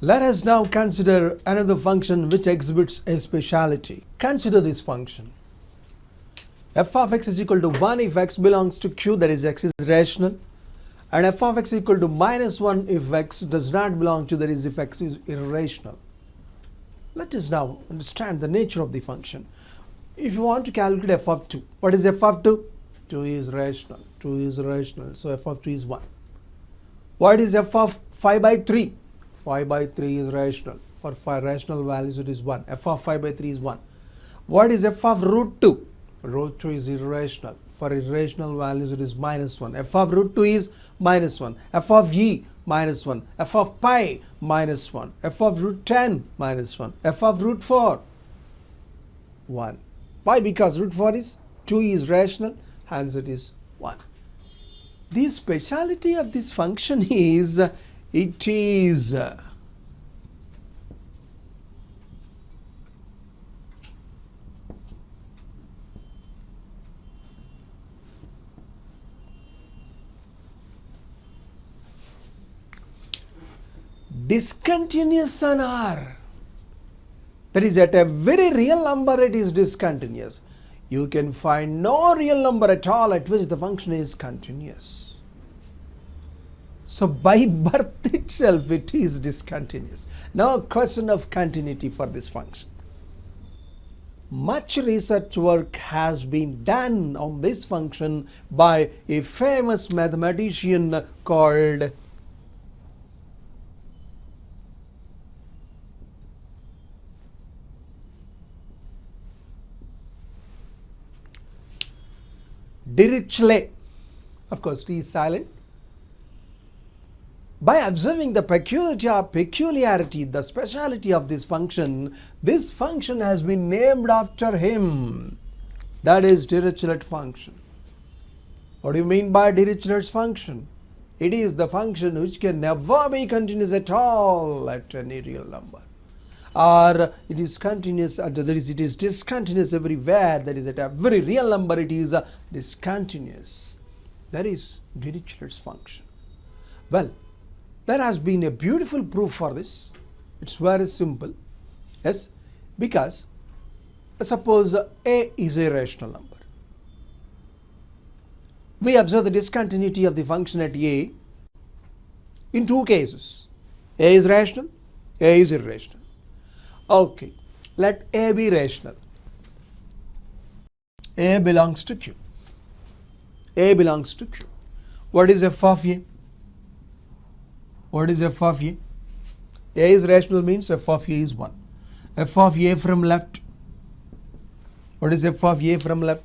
Let us now consider another function which exhibits a speciality. Consider this function. F of x is equal to 1 if x belongs to Q, that is x is rational, and f of x is equal to minus 1 if x does not belong to, that is if x is irrational. Let us now understand the nature of the function. If you want to calculate f of 2, what is f of 2? 2 is rational. 2 is rational. So f of 2 is 1. What is f of 5 by 3? 5 by 3 is rational. For 5 rational values it is 1. F of 5 by 3 is 1. What is f of root 2? Root 2 is irrational. For irrational values it is minus 1. F of root 2 is minus 1. F of e minus 1. F of pi minus 1. F of root 10 minus 1. F of root 4 1. Why? Because root 4 is 2 is rational, hence it is 1. The speciality of this function is it is discontinuous on R. That is, at a very real number it is discontinuous. You can find no real number at all at which the function is continuous. So by birth itself it is discontinuous. No question of continuity for this function. Much research work has been done on this function by a famous mathematician called Dirichlet. Of course, T is silent. By observing the peculiarity, the speciality of this function has been named after him. That is Dirichlet function. What do you mean by Dirichlet's function? It is the function which can never be continuous at all at any real number. Or it is continuous, that is, it is discontinuous everywhere, that is, at a very real number it is discontinuous. That is Dirichlet's function. Well, there has been a beautiful proof for this. It's very simple. Yes, because suppose A is a rational number. We observe the discontinuity of the function at A in two cases. A is rational, A is irrational. Okay, let A be rational. A belongs to Q. A belongs to Q. What is f of A? What is f of A? A is rational means f of A is 1. F of A from left. What is f of A from left?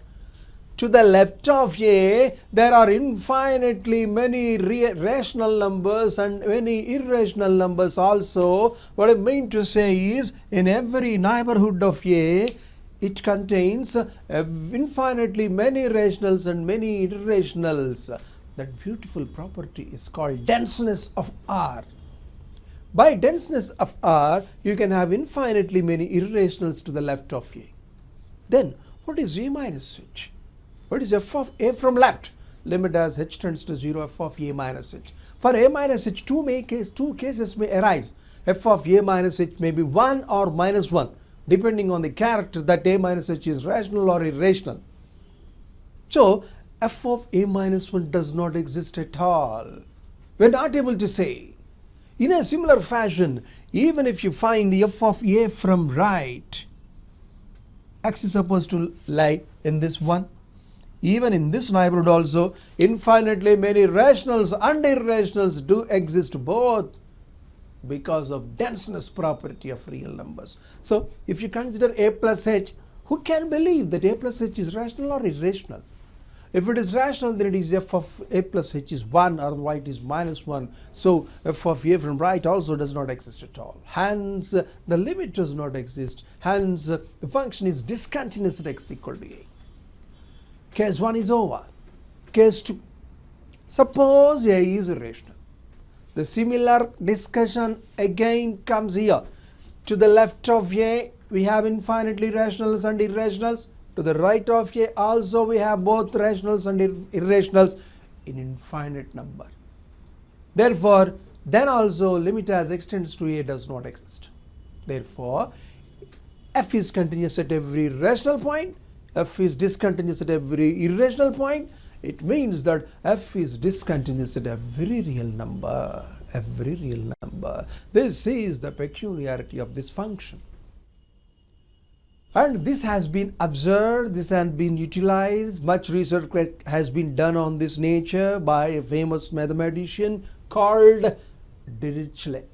To the left of A, there are infinitely many rational numbers and many irrational numbers also. What I mean to say is, in every neighborhood of A, it contains infinitely many rationals and many irrationals. That beautiful property is called denseness of R. By denseness of R, you can have infinitely many irrationals to the left of A. Then, what is A minus H? What is f of A from left? Limit as h tends to 0, f of A minus h. For A minus h, two cases may arise. F of A minus h may be 1 or minus 1, depending on the character that A minus h is rational or irrational. So, f of A minus 1 does not exist at all. We are not able to say. In a similar fashion, even if you find the f of A from right, x is supposed to lie in this one. Even in this neighborhood also, infinitely many rationals and irrationals do exist, both because of denseness property of real numbers. So, if you consider A plus h, who can believe that A plus h is rational or irrational? If it is rational, then it is f of A plus h is 1, otherwise it is minus 1. So, f of A from right also does not exist at all. Hence, the limit does not exist. Hence, the function is discontinuous at x equal to A. Case 1 is over. Case 2. Suppose A is irrational. The similar discussion again comes here. To the left of A, we have infinitely rationals and irrationals. To the right of A, also we have both rationals and irrationals in infinite number. Therefore, then also limit as x tends to a does not exist. Therefore, f is continuous at every rational point, f is discontinuous at every irrational point. It means that f is discontinuous at every real number. Every real number. This is the peculiarity of this function. And this has been observed, this has been utilized, much research has been done on this nature by a famous mathematician called Dirichlet.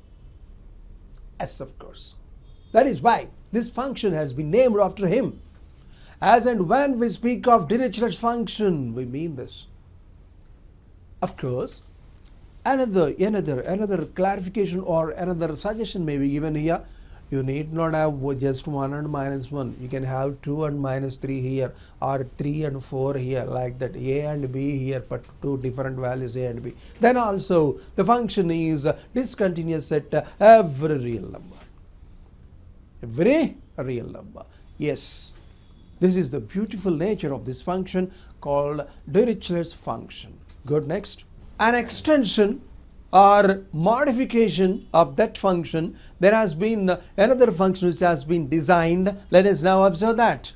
Yes, of course. That is why this function has been named after him. As and when we speak of Dirichlet's function, we mean this. Of course, another clarification or another suggestion may be given here. You need not have just 1 and minus 1. You can have 2 and minus 3 here, or 3 and 4 here, like that. A and B here for two different values, A and B. Then also the function is discontinuous at every real number. Every real number. Yes. This is the beautiful nature of this function called Dirichlet's function. Good, next. An extension or modification of that function, there has been another function which has been designed. Let us now observe that.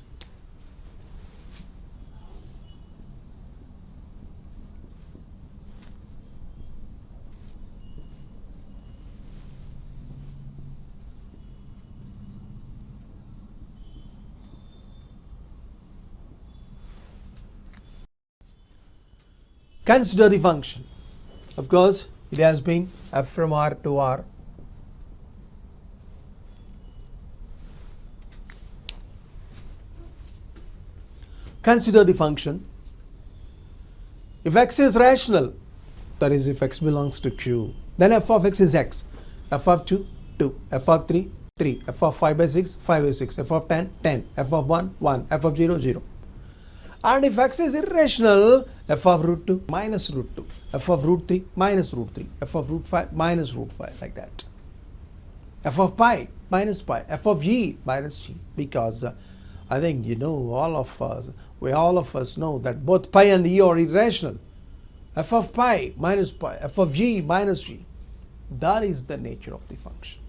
Consider the function. Of course, it has been f from R to R. Consider the function. If x is rational, that is if x belongs to Q, then f of x is x. F of 2, 2. F of 3, 3. F of 5 by 6, 5 by 6. F of 10, 10. F of 1, 1. F of 0, 0. And if x is irrational, f of root 2 minus root 2, f of root 3 minus root 3, f of root 5 minus root 5, like that. F of pi minus pi, f of g minus g, because I think you know all of us know that both pi and e are irrational. F of pi minus pi, f of g minus g. That is the nature of the function.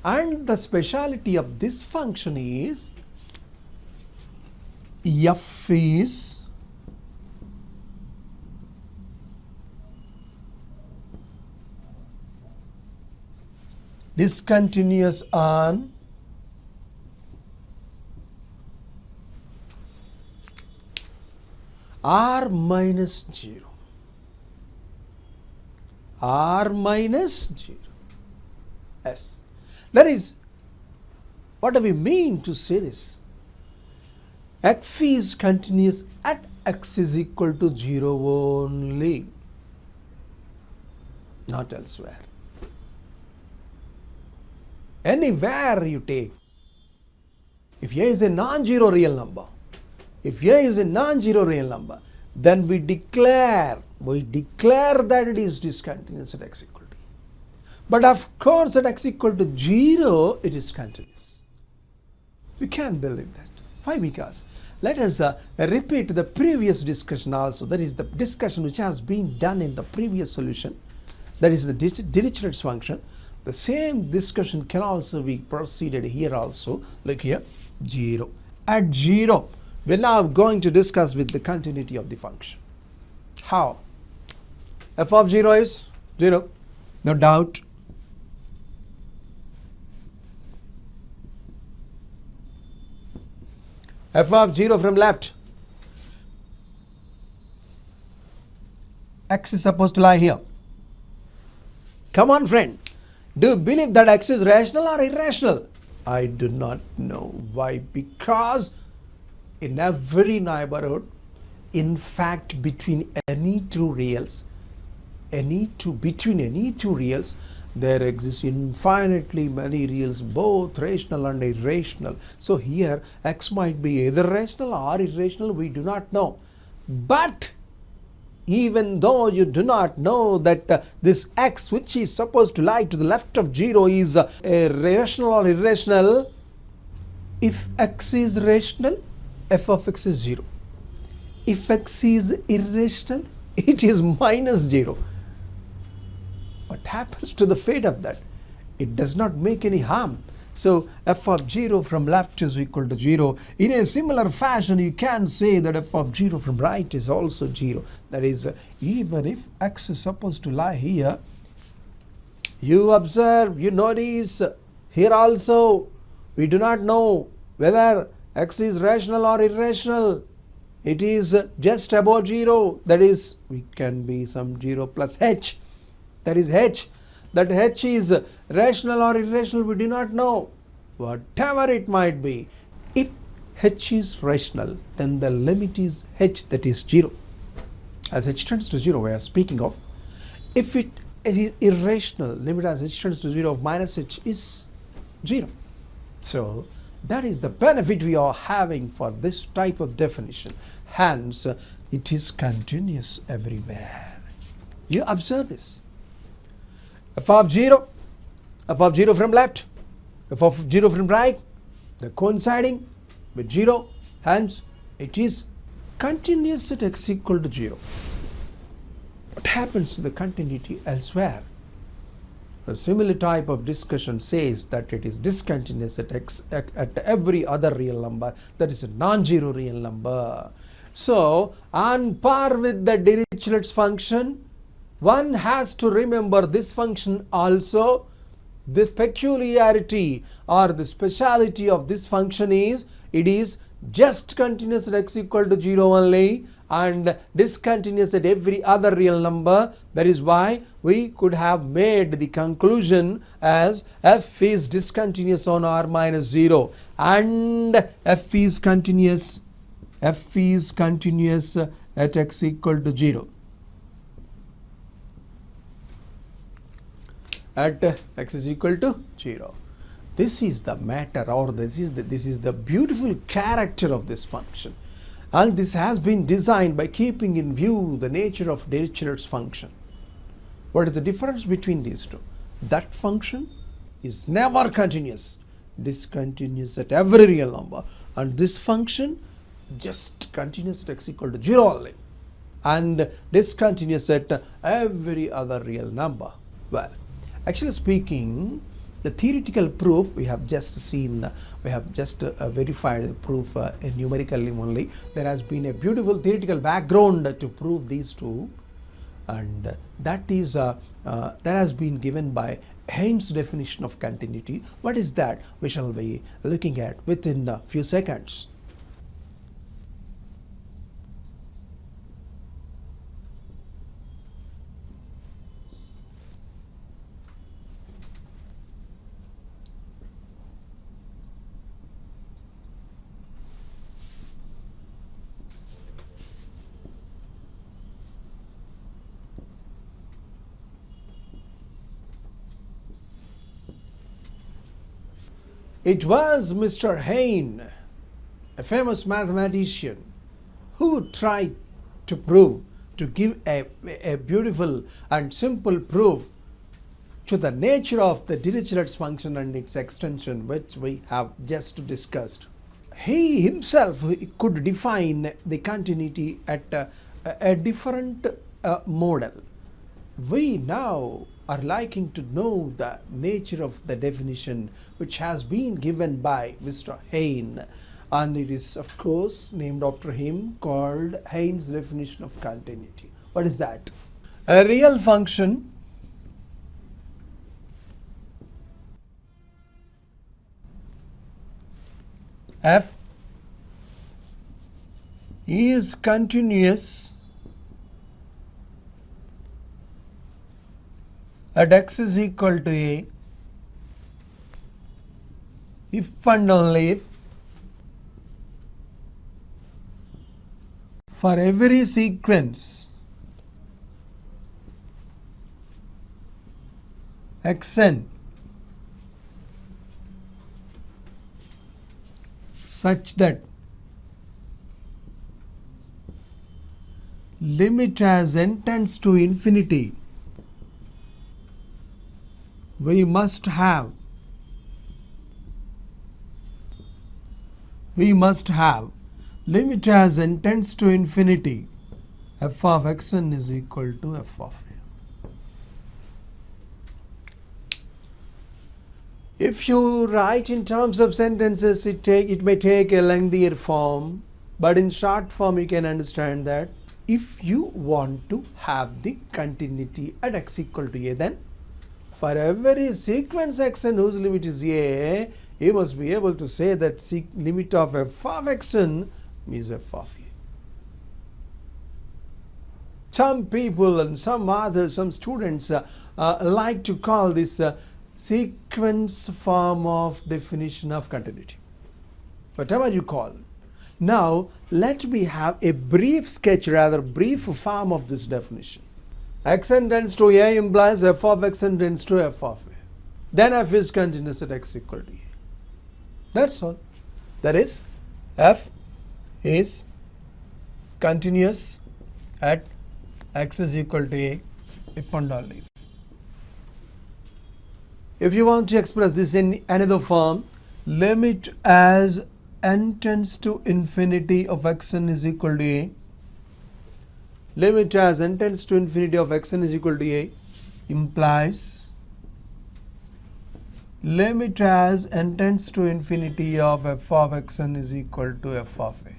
And the speciality of this function is f is discontinuous on R minus 0. R minus 0. Yes. That is, what do we mean to say this? F is continuous at x is equal to 0 only, not elsewhere. Anywhere you take, if A is a non-zero real number, then we declare that it is discontinuous at x equal to. But of course at x equal to 0, it is continuous. We can't believe that. Why? Because let us repeat the previous discussion also. That is the discussion which has been done in the previous solution. That is the Dirichlet's function. The same discussion can also be proceeded here also. Look here, 0. At 0, we are now going to discuss with the continuity of the function. How? F of 0 is 0, no doubt. F of 0 from left. X is supposed to lie here. Come on, friend. Do you believe that x is rational or irrational? I do not know. Why? Because in every neighborhood, in fact, between any two reals, there exists infinitely many reals, both rational and irrational. So here x might be either rational or irrational, we do not know. But even though you do not know that this x which is supposed to lie to the left of 0 is rational or irrational, if x is rational, f of x is 0. If x is irrational, it is minus 0. What happens to the fate of that? It does not make any harm. So f of 0 from left is equal to 0. In a similar fashion, you can say that f of 0 from right is also 0. That is, even if x is supposed to lie here, you observe, you notice here also we do not know whether x is rational or irrational. It is just above 0. That is, we can be some 0 plus h. That is h. That h is rational or irrational, we do not know. Whatever it might be, if h is rational, then the limit is h, that is 0. As h tends to 0, we are speaking of. If it is irrational, limit as h tends to 0 of minus h is 0. So that is the benefit we are having for this type of definition. Hence, it is continuous everywhere. You observe this. F of 0 from left, f of 0 from right, they are coinciding with 0, hence it is continuous at x equal to 0. What happens to the continuity elsewhere? A similar type of discussion says that it is discontinuous at x at every other real number, that is a non-zero real number. So, on par with the Dirichlet's function, one has to remember this function also. The peculiarity or the speciality of this function is it is just continuous at x equal to 0 only and discontinuous at every other real number. That is why we could have made the conclusion as f is discontinuous on r minus 0 and f is continuous at x equal to 0. At x is equal to 0. This is the matter, or this is the beautiful character of this function, and this has been designed by keeping in view the nature of Dirichlet's function. What is the difference between these two? That function is never continuous, discontinuous at every real number, and this function just continuous at x equal to 0 only and discontinuous at every other real number. Well, actually speaking, the theoretical proof we have just seen, we have just verified the proof numerically only. There has been a beautiful theoretical background to prove these two, and that is that has been given by Haynes' definition of continuity. What is that? We shall be looking at within a few seconds. It was Mr. Haynes, a famous mathematician, who tried to prove, to give a beautiful and simple proof to the nature of the Dirichlet's function and its extension, which we have just discussed. He himself could define the continuity at a different model. We now are liking to know the nature of the definition which has been given by Mr. Haynes, and it is of course named after him, called Haynes' definition of continuity. What is that? A real function f is continuous at x is equal to a if and only if for every sequence xn such that limit as n tends to infinity, we must have limit as n tends to infinity f of xn is equal to f of a. If you write in terms of sentences, it may take a lengthier form, but in short form you can understand that if you want to have the continuity at x equal to a, then for every sequence xn whose limit is a, you must be able to say that limit of f of xn is f of a. Some people and some others, some students like to call this sequence form of definition of continuity, whatever you call. Now let me have a brief sketch, rather brief form of this definition. Xn tends to a implies f of xn tends to f of a. Then f is continuous at x equal to a. That's all. That is, f is continuous at x is equal to a if and only if. If you want to express this in another form, limit as n tends to infinity of xn is equal to a. Limit as n tends to infinity of xn is equal to a implies limit as n tends to infinity of f of xn is equal to f of a.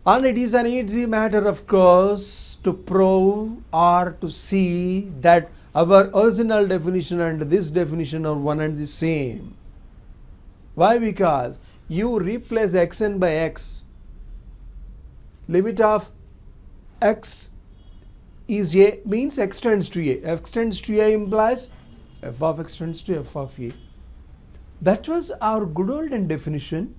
And it is an easy matter, of course, to prove or to see that our original definition and this definition are one and the same. Why? Because you replace xn by x. Limit of x is a means x tends to a. X tends to a implies f of x tends to f of a. That was our good olden definition.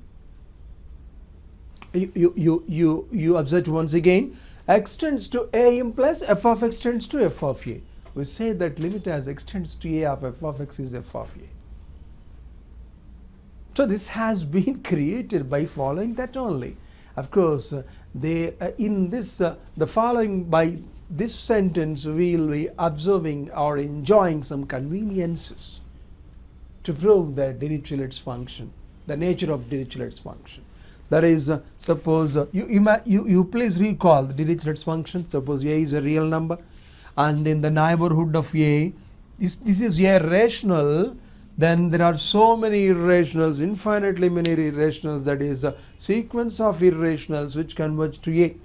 You observe once again, x tends to a implies f of x tends to f of a. We say that limit as x tends to a of f of x is f of a. So this has been created by following that only. Of course, in this the following by this sentence we will be observing or enjoying some conveniences to prove that Dirichlet's function, the nature of Dirichlet's function. That is, suppose you please recall the Dirichlet's function. Suppose a is a real number, and in the neighborhood of a, this is a rational. Then there are so many irrationals, infinitely many irrationals. That is a sequence of irrationals which converge to a.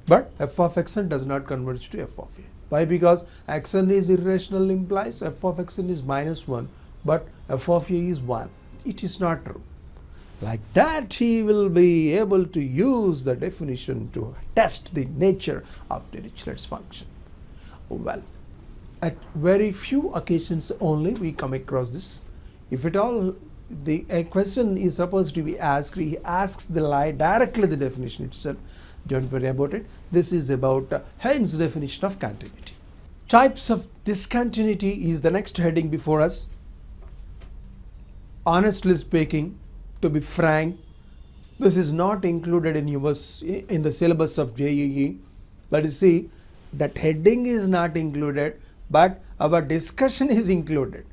But f of xn does not converge to f of a. Why? Because xn is irrational implies f of xn is -1, but f of a is 1. It is not true. Like that, he will be able to use the definition to test the nature of Dirichlet's function. Well, at very few occasions only we come across this. If at all a question is supposed to be asked, he asks directly the definition itself. Don't worry about it. This is about Hein's definition of continuity. Types of discontinuity is the next heading before us. Honestly speaking, to be frank, this is not included in the syllabus of JEE. But you see, that heading is not included, but our discussion is included.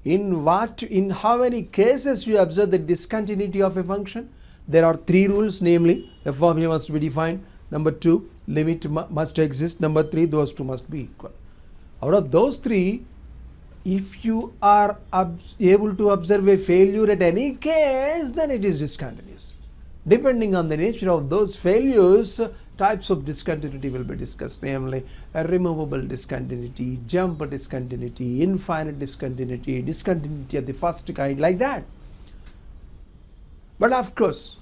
In how many cases you observe the discontinuity of a function? There are 3 rules, namely f of a must be defined. Number 2, limit must exist. Number 3, those two must be equal. Out of those 3, if you are able to observe a failure at any case, then it is discontinuous. Depending on the nature of those failures, types of discontinuity will be discussed, namely a removable discontinuity, jump discontinuity, infinite discontinuity, discontinuity of the first kind, like that. But of course,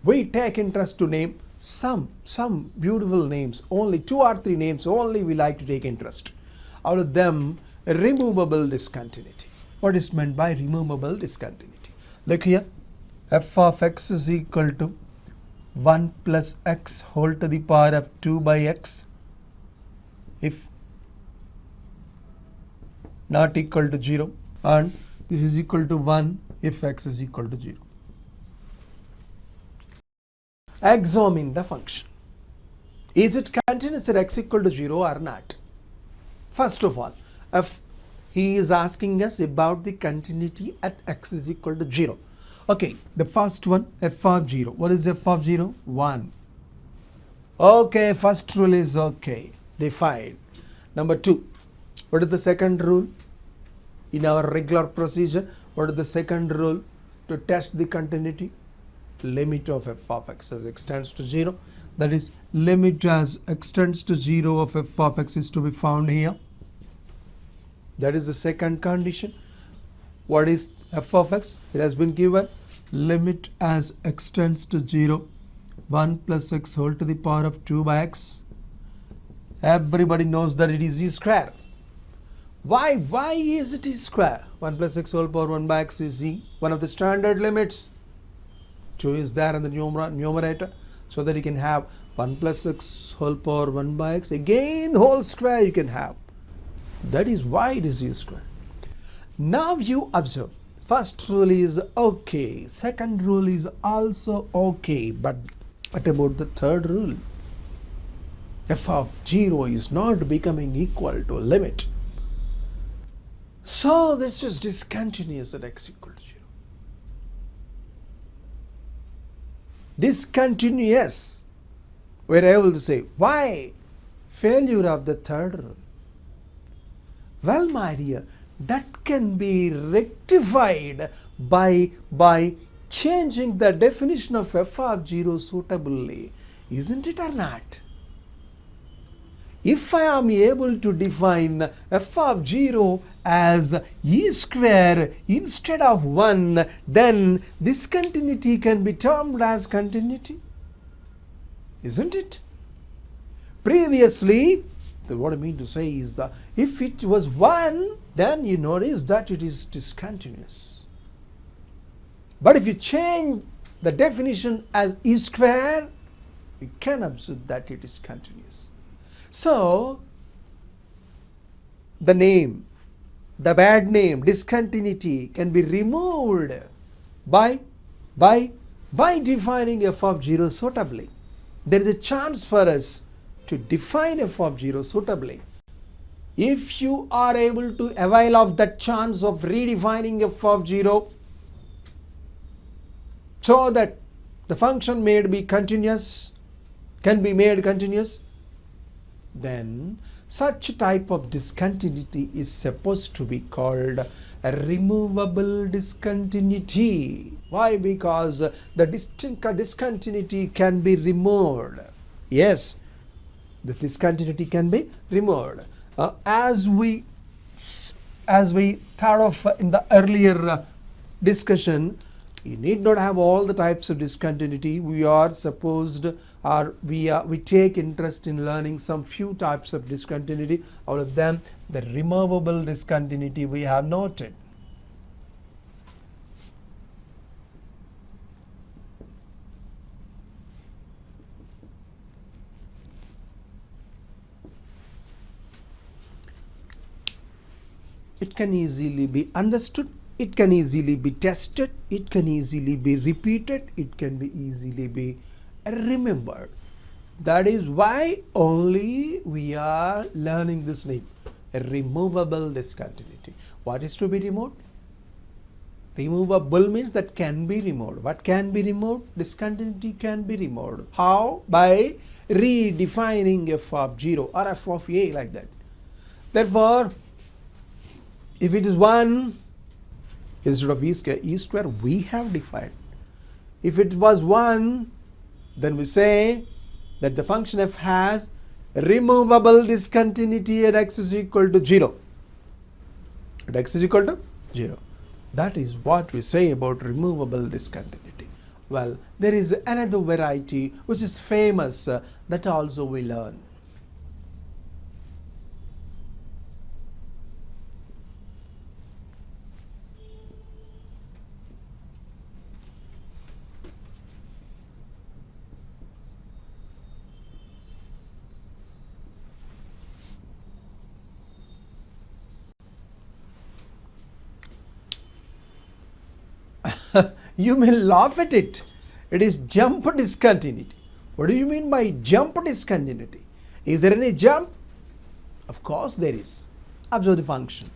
we take interest to name some beautiful names, only 2 or 3 names only we like to take interest. Out of them, removable discontinuity. What is meant by removable discontinuity? Look here, f of x is equal to 1 plus x whole to the power of 2 by x if not equal to 0, and this is equal to 1 if x is equal to 0. Examine the function. Is it continuous at x equal to 0 or not? First of all, he is asking us about the continuity at x is equal to 0. Okay, the first one, f of 0. What is f of 0? 1. Okay, first rule is okay, defined. Number 2, what is the second rule in our regular procedure? What is the second rule to test the continuity? Limit of f of x as extends to 0. That is, limit as extends to 0 of f of x is to be found here. That is the second condition. What is f of x? It has been given limit as extends to 0, 1 plus x whole to the power of 2 by x. Everybody knows that it is e square. Why is it e square? 1 plus x whole power 1 by x is e, one of the standard limits. 2 is there in the numerator, so that you can have 1 plus x whole power 1 by x, again whole square you can have. That is why it is e square. Now you observe, first rule is okay, second rule is also okay, but what about the third rule? F of 0 is not becoming equal to a limit. So this is discontinuous at x equal to 0. Discontinuous. We are able to say, why? Failure of the third rule. Well, my dear, that can be rectified by changing the definition of f of 0 suitably, isn't it or not? If I am able to define f of 0 as e square instead of 1, then this continuity can be termed as continuity, isn't it? Previously, what I mean to say is that if it was 1, then you notice that it is discontinuous. But if you change the definition as e square, you can observe that it is continuous. So, the name, the bad name, discontinuity can be removed by defining f of 0 suitably. There is a chance for us to define f of 0 suitably. If you are able to avail of that chance of redefining f of 0 so that the function may be continuous, can be made continuous, then such type of discontinuity is supposed to be called a removable discontinuity. Why? Because the discontinuity can be removed. Yes, the discontinuity can be removed. As we thought of in the earlier discussion, you need not have all the types of discontinuity. We are supposed, or we take interest in learning some few types of discontinuity. Out of them, the removable discontinuity we have noted. It can easily be understood, it can easily be tested, it can easily be repeated, it can be easily be remembered. That is why only we are learning this name, a removable discontinuity. What is to be removed? Removable means that can be removed. What can be removed? Discontinuity can be removed. How? By redefining f of 0 or f of a, like that. Therefore, if it is 1, instead of e square we have defined. If it was 1, then we say that the function f has removable discontinuity at x is equal to 0. At x is equal to 0. That is what we say about removable discontinuity. Well, there is another variety which is famous that also we learn. You may laugh at it. It is jump discontinuity. What do you mean by jump discontinuity? Is there any jump? Of course there is. Observe the function.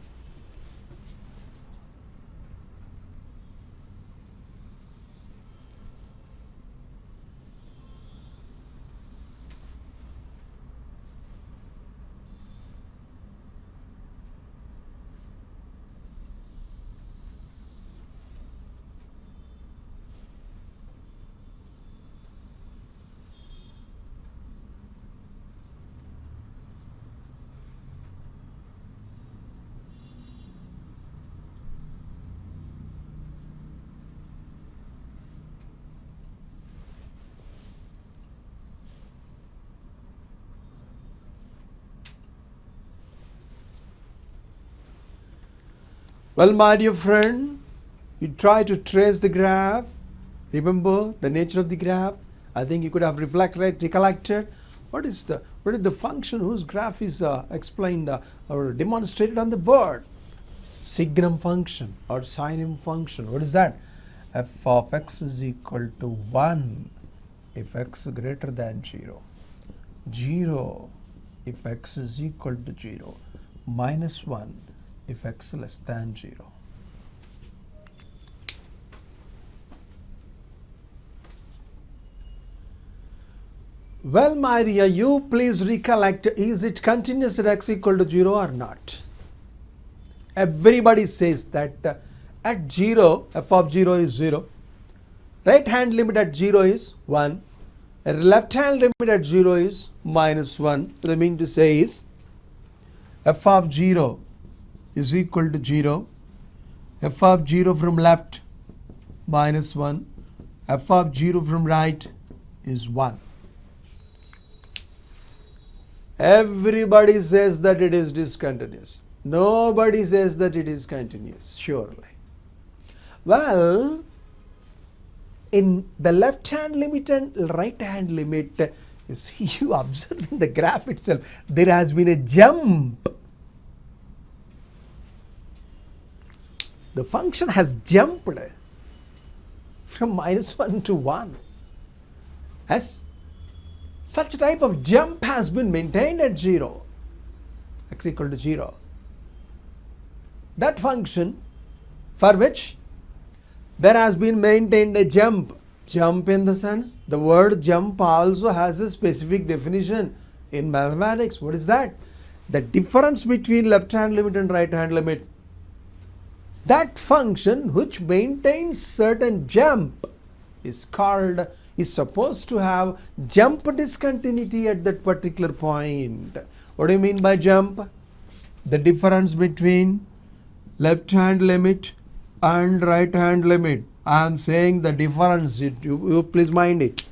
Well, my dear friend, you try to trace the graph. Remember the nature of the graph. I think you could have recollected what is the function whose graph is explained or demonstrated on the board. Signum function or sinem function. What is that? F of x is equal to 1 if x is greater than 0. 0 if x is equal to 0. Minus 1 if x is less than 0. Well, my dear, you please recollect, is it continuous at x equal to 0 or not? Everybody says that at 0, f of 0 is 0. Right hand limit at 0 is 1. Left hand limit at 0 is minus 1. What I mean to say is f of 0 is equal to 0. F of 0 from left minus 1. F of 0 from right is 1. Everybody says that it is discontinuous. Nobody says that it is continuous, surely. Well, in the left hand limit and right hand limit, you see, you observe in the graph itself, there has been a jump. The function has jumped from minus 1 to 1. As such type of jump has been maintained at 0, x equal to 0. That function for which there has been maintained a jump. Jump in the sense, the word jump also has a specific definition in mathematics. What is that? The difference between left hand limit and right hand limit. That function which maintains certain jump is supposed to have jump discontinuity at that particular point. What do you mean by jump? The difference between left hand limit and right hand limit. I am saying the difference, you please mind it.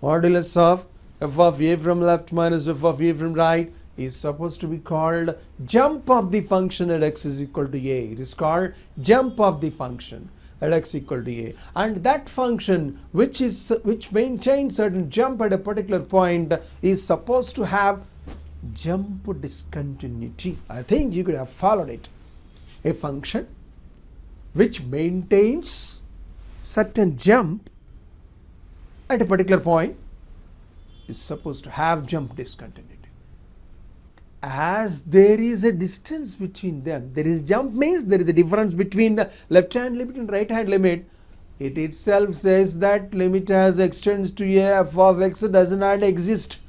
Modulus of f of a from left minus f of a from right is supposed to be called jump of the function at x is equal to a. It is called jump of the function at x equal to a, and that function which maintains certain jump at a particular point is supposed to have jump discontinuity. I think you could have followed it. A function which maintains certain jump at a particular point is supposed to have jump discontinuity. As there is a distance between them, there is jump means there is a difference between the left hand limit and right hand limit. It itself says that limit as extends to a, f of x does not exist.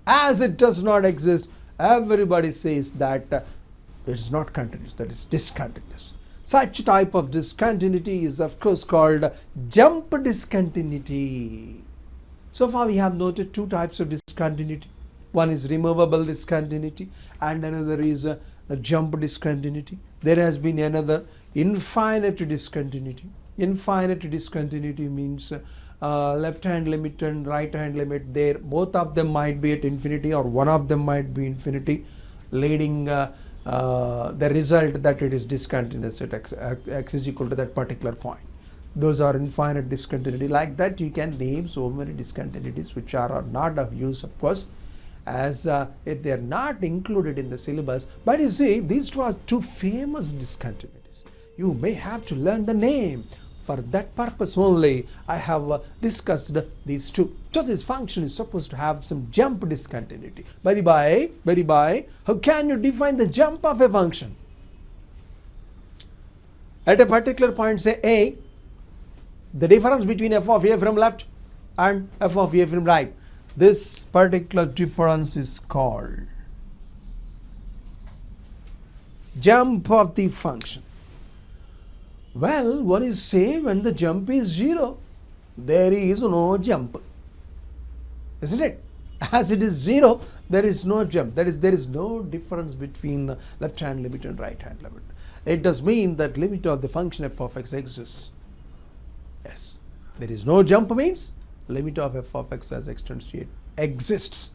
As it does not exist, everybody says that it is not continuous, that is discontinuous. Such type of discontinuity is of course called jump discontinuity. So far we have noted two types of discontinuity. One is removable discontinuity and another is a jump discontinuity. There has been another infinite discontinuity. Infinite discontinuity means left hand limit and right hand limit, there both of them might be at infinity or one of them might be infinity, leading the result that it is discontinuous at x is equal to that particular point. Those are infinite discontinuity. Like that you can name so many discontinuities which are not of use, of course, as they are not included in the syllabus. But you see, these two are two famous discontinuities. You may have to learn the name. For that purpose only I have discussed these two. So this function is supposed to have some jump discontinuity. By the by, how can you define the jump of a function? At a particular point, say A, the difference between f of a from left and f of a from right, this particular difference is called jump of the function. Well, what is say when the jump is 0? There is no jump, isn't it? As it is 0, there is no jump. That is, there is no difference between left hand limit and right hand limit. It does mean that limit of the function f of x exists. Yes, there is no jump means limit of f of x as extends to it exists.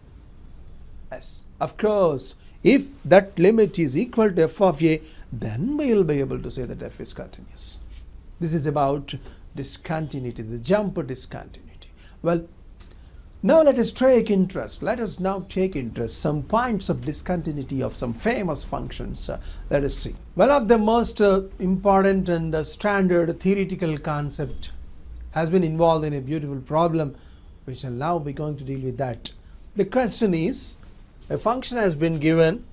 S. Of course, if that limit is equal to f of a, then we will be able to say that f is continuous. This is about discontinuity, the jump discontinuity. Well, now let us take interest. Let us now take interest some points of discontinuity of some famous functions. Let us see. One of the most important and standard theoretical concept has been involved in a beautiful problem. We shall now be going to deal with that. The question is, a function has been given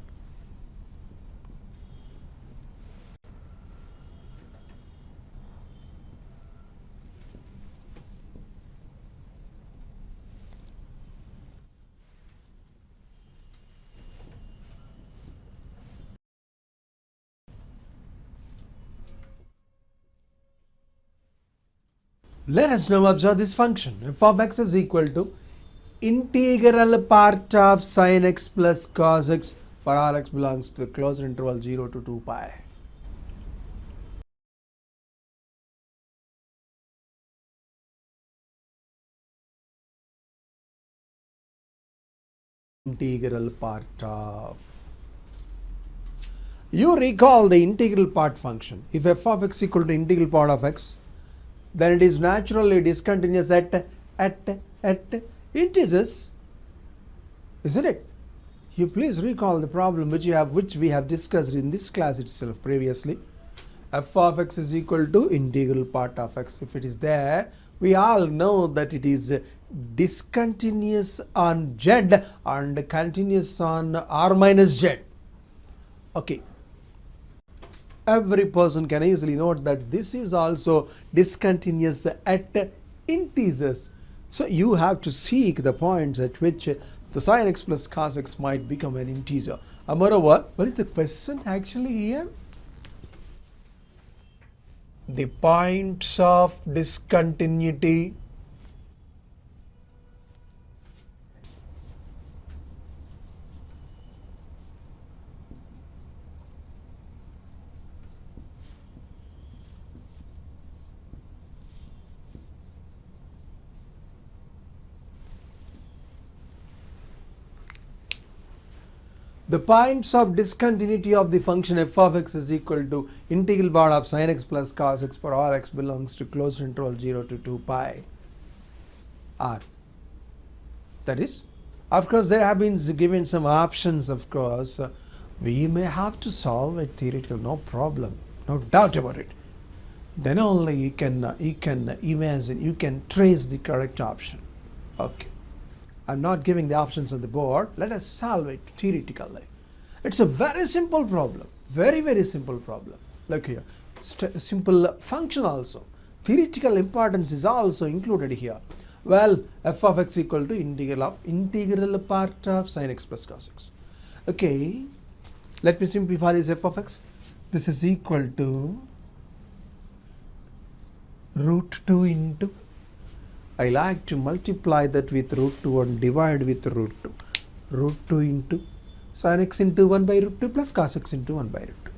Let us now observe this function. F of x is equal to integral part of sin x plus cos x for all x belongs to the closed interval 0 to 2 pi. Integral part of. You recall the integral part function. If f of x equal to integral part of x, then it is naturally discontinuous at integers, isn't it? You please recall the problem which we have discussed in this class itself previously. F of x is equal to integral part of x. If it is there, we all know that it is discontinuous on z and continuous on r minus z. Okay. Every person can easily note that this is also discontinuous at integers. So you have to seek the points at which the sin x plus cos x might become an integer. Moreover, what is the question actually here? The points of discontinuity. The points of discontinuity of the function f of x is equal to integral part of sin x plus cos x for all x belongs to closed interval 0 to 2 pi r. That is, of course, there have been given some options, of course. We may have to solve it theoretical, no problem, no doubt about it. Then only you can imagine, you can trace the correct option. Okay. I'm not giving the options on the board. Let us solve it theoretically. It's a very simple problem. Very, very simple problem. Look here. Simple function also. Theoretical importance is also included here. Well, f of x equal to integral part of sin x plus cos x. Okay. Let me simplify this f of x. This is equal to root 2 into. I like to multiply that with root 2 and divide with root 2. Root 2 into sin x into 1 by root 2 plus cos x into 1 by root 2.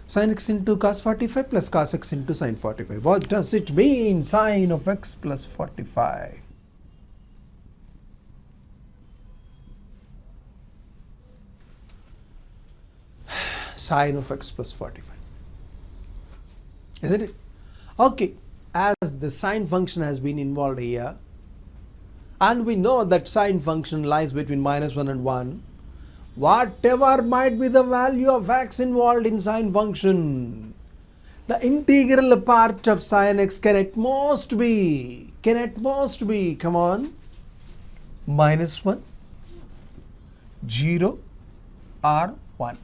Sin x into cos 45 plus cos x into sin 45. What does it mean? Sin of x plus 45. Sin of x plus 45. Isn't it? Okay. As the sine function has been involved here, and we know that sine function lies between -1 and 1, whatever might be the value of x involved in sine function, the integral part of sine x can at most be, come on, -1, 0 or 1.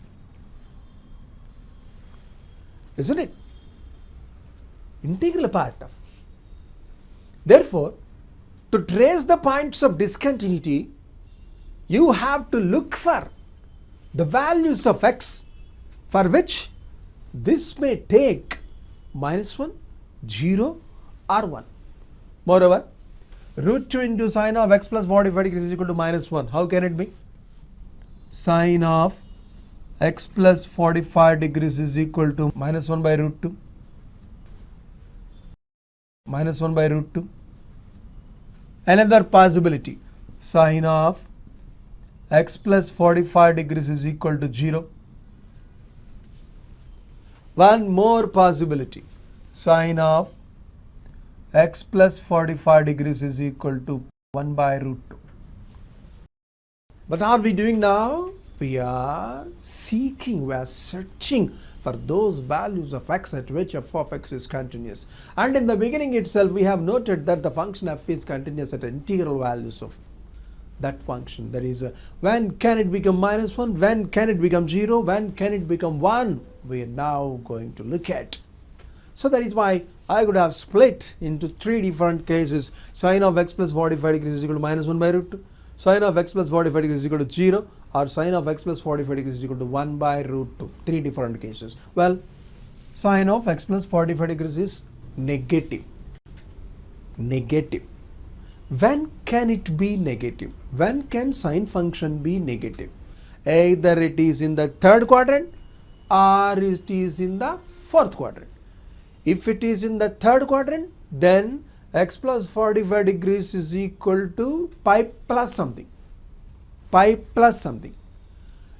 Isn't it? Integral part of. Therefore, to trace the points of discontinuity, you have to look for the values of x for which this may take -1, 0 or 1. Moreover, root 2 into sine of x plus 45 degrees is equal to -1. How can it be? Sine of x plus 45 degrees is equal to -1 by root 2. -1 by root 2. Another possibility, sine of x plus 45 degrees is equal to 0. One more possibility, sine of x plus 45 degrees is equal to 1 by root 2. What are we doing now? We are seeking, we are searching for those values of x at which f of x is continuous. And in the beginning itself, we have noted that the function f is continuous at integral values of that function. That is, when can it become minus 1? When can it become 0? When can it become 1? We are now going to look at. So that is why I could have split into 3 different cases. Sine of x plus 45 degrees is equal to minus 1 by root 2. Sine of x plus 45 degrees is equal to 0. Or sine of x plus 45 degrees is equal to 1 by root 2. 3 different cases. Well, sine of x plus 45 degrees is negative. Negative. When can it be negative? When can sine function be negative? Either it is in the third quadrant or it is in the fourth quadrant. If it is in the third quadrant, then x plus 45 degrees is equal to pi plus something. Pi plus something.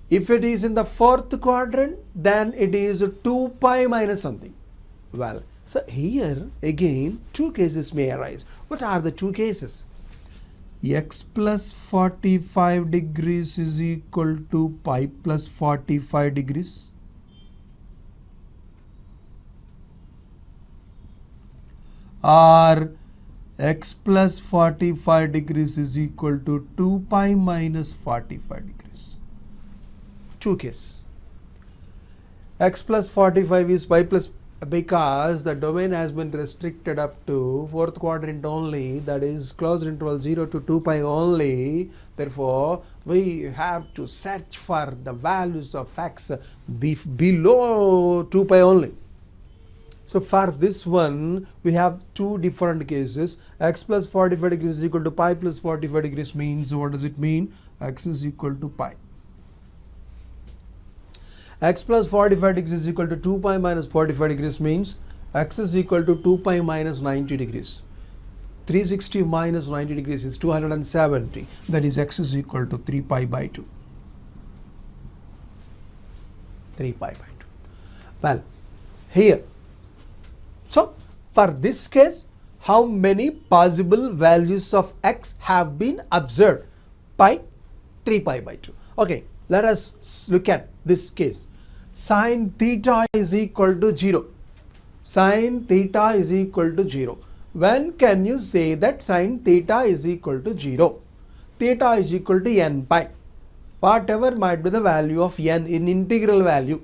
If it is in the fourth quadrant, then it is 2 pi minus something. Well, so here again 2 cases may arise. What are the 2 cases? X plus 45 degrees is equal to pi plus 45 degrees. Or x plus 45 degrees is equal to 2 pi minus 45 degrees. 2 cases. X plus 45 is pi plus, because the domain has been restricted up to fourth quadrant only, that is closed interval 0 to 2 pi only. Therefore, we have to search for the values of x below 2 pi only. So for this one, we have 2 different cases. X plus 45 degrees is equal to pi plus 45 degrees means, what does it mean? X is equal to pi. X plus 45 degrees is equal to 2 pi minus 45 degrees means x is equal to 2 pi minus 90 degrees. 360 minus 90 degrees is 270. That is, x is equal to 3 pi by 2. 3 pi by 2. Well, here. So, for this case, how many possible values of x have been observed? Pi, 3 pi by 2. Okay, let us look at this case. Sin theta is equal to 0. Sin theta is equal to 0. When can you say that sin theta is equal to 0? Theta is equal to n pi. Whatever might be the value of n in integral value.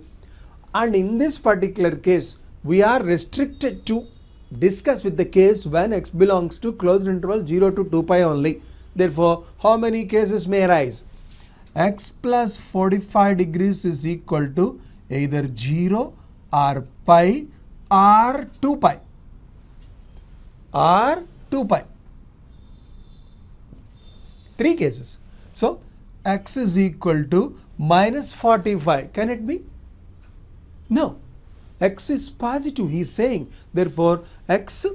And in this particular case, we are restricted to discuss with the case when x belongs to closed interval 0 to 2 pi only. Therefore, how many cases may arise? X plus 45 degrees is equal to either 0 or pi or 2 pi. Or 2 pi. 3 cases. So, x is equal to minus 45. Can it be? No. X is positive, he is saying. Therefore, x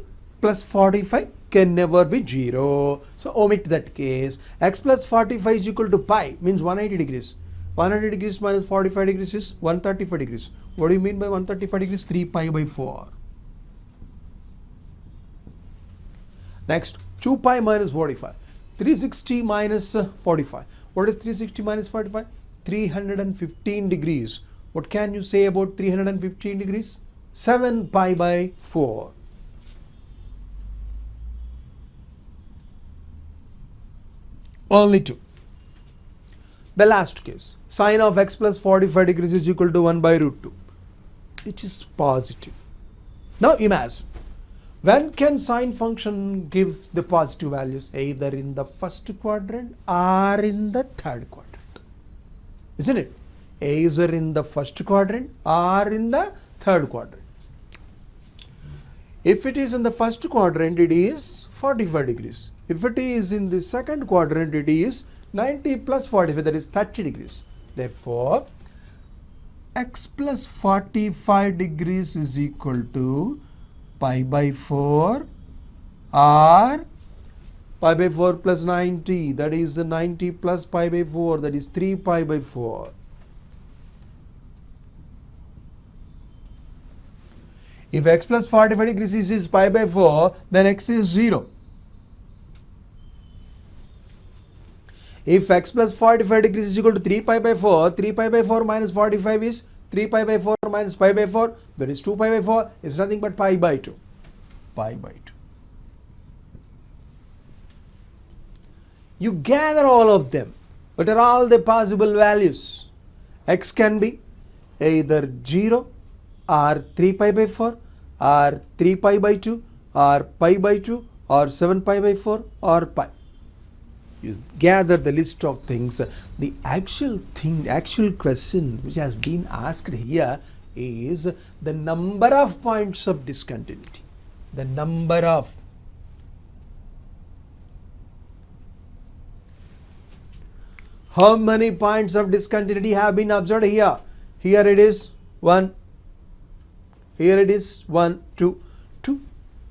plus 45 can never be 0. So, omit that case. X plus 45 is equal to pi, means 180 degrees. 180 degrees minus 45 degrees is 135 degrees. What do you mean by 135 degrees? 3 pi by 4. Next, 2 pi minus 45. 360 minus 45. What is 360 minus 45? 315 degrees. What can you say about 315 degrees? 7 pi by 4. Only 2. The last case. Sine of x plus 45 degrees is equal to 1 by root 2. It is positive. Now imagine. When can sine function give the positive values? Either in the first quadrant or in the third quadrant. Isn't it? Either in the first quadrant or in the third quadrant. If it is in the first quadrant, it is 45 degrees. If it is in the second quadrant, it is 90 plus 45, that is 30 degrees. Therefore, x plus 45 degrees is equal to pi by 4 or pi by 4 plus 90, that is 90 plus pi by 4, that is 3 pi by 4. If x plus 45 degrees is pi by 4, then x is 0. If x plus 45 degrees is equal to 3 pi by 4, 3 pi by 4 minus 45 is 3 pi by 4 minus pi by 4, that is 2 pi by 4 is nothing but pi by 2. Pi by 2. You gather all of them. What are all the possible values? X can be either 0 or 3 pi by 4 or 3 pi by 2 or pi by 2 or 7 pi by 4 or pi. You gather the list of things. The actual question which has been asked here is the number of points of discontinuity. The number of. How many points of discontinuity have been observed here? Here it is 1. Here it is 1, 2, 2,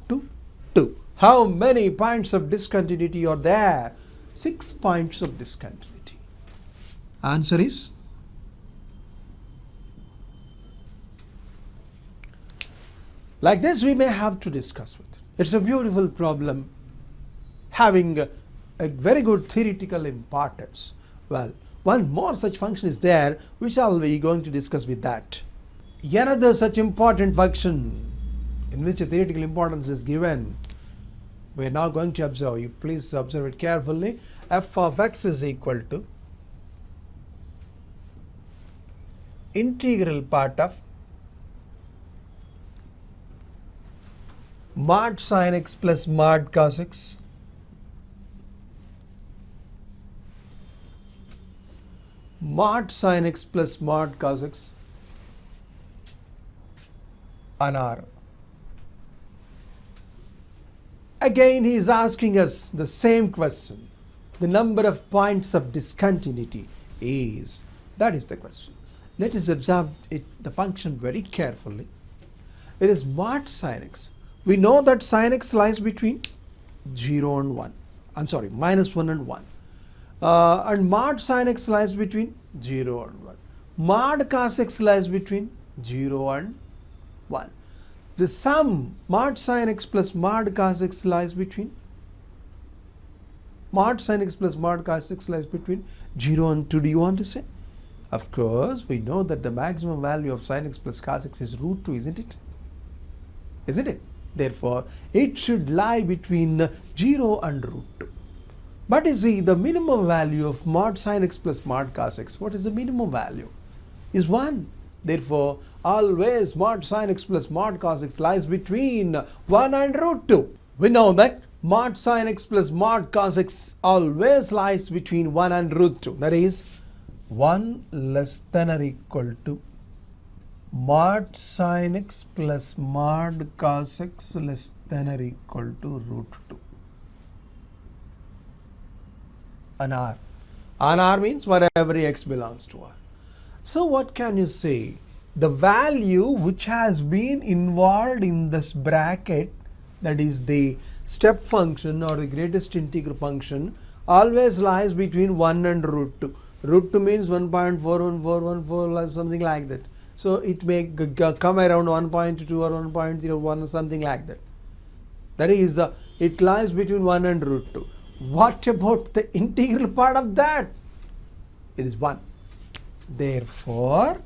2, 2. How many points of discontinuity are there? 6 points of discontinuity. Answer is like this. We may have to discuss with it. It's a beautiful problem having a very good theoretical importance. Well, one more such function is there, which I'll be going to discuss with that. Another such important function in which a theoretical importance is given, we are now going to observe. You please observe it carefully. F of x is equal to integral part of mod sin x plus mod cos x mod sin x plus mod cos x on R. Again, he is asking us the same question. The number of points of discontinuity is. That is the question. Let us observe the function very carefully. It is mod sin x. We know that sin x lies between 0 and 1. I'm sorry, minus 1 and 1. And mod sin x lies between 0 and 1. Mod cos x lies between 0 and 1. The sum mod sin x plus mod cos x lies between mod sin x plus mod cos x lies between 0 and 2. Do you want to say? Of course, we know that the maximum value of sin x plus cos x is root 2, isn't it? Isn't it? Therefore, it should lie between 0 and root 2. But you see, the minimum value of mod sin x plus mod cos x, what is the minimum value? Is 1. Therefore, always mod sin x plus mod cos x lies between 1 and root 2. We know that mod sin x plus mod cos x always lies between 1 and root 2. That is 1 less than or equal to mod sin x plus mod cos x less than or equal to root 2. On R. On R means wherever x belongs to R. So what can you say? The value which has been involved in this bracket, that is the step function or the greatest integral function, always lies between 1 and root 2. Root 2 means 1.41414, something like that. So it may come around 1.2 or 1.01 or something like that. That is, it lies between 1 and root 2. What about the integral part of that? It is 1. Therefore,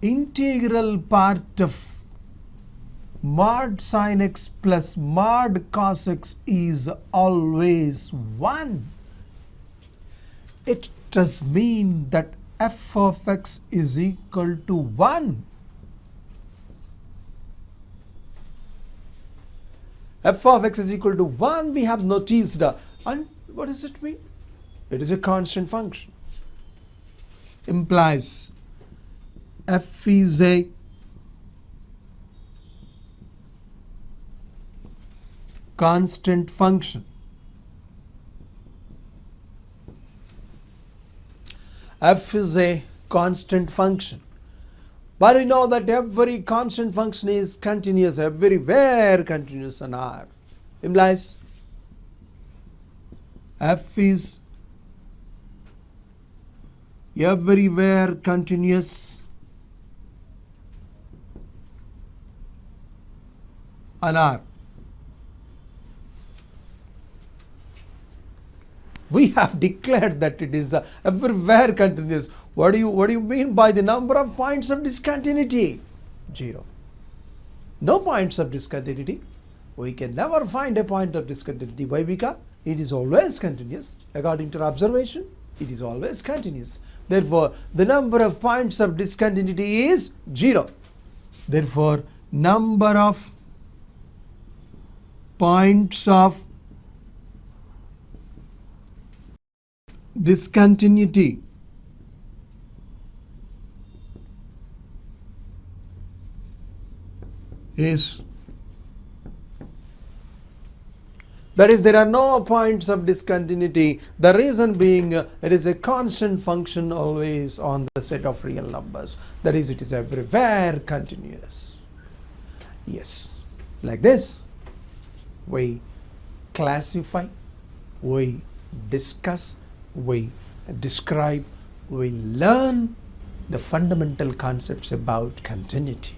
integral part of mod sin x plus mod cos x is always 1. It does mean that f of x is equal to 1. F of x is equal to 1, we have noticed. And what does it mean? It is a constant function. Implies f is a constant function. F is a constant function. But we know that every constant function is continuous, everywhere continuous on R. Implies F is everywhere continuous and R. We have declared that it is everywhere continuous. What do you mean by the number of points of discontinuity? 0. No points of discontinuity. We can never find a point of discontinuity. Why? Because it is always continuous. According to our observation, it is always continuous. Therefore, the number of points of discontinuity is 0. Therefore, number of points of discontinuity is, that is, there are no points of discontinuity. The reason being it is a constant function always on the set of real numbers. That is, it is everywhere continuous. Yes, like this we classify, we discuss, we describe, we learn the fundamental concepts about continuity.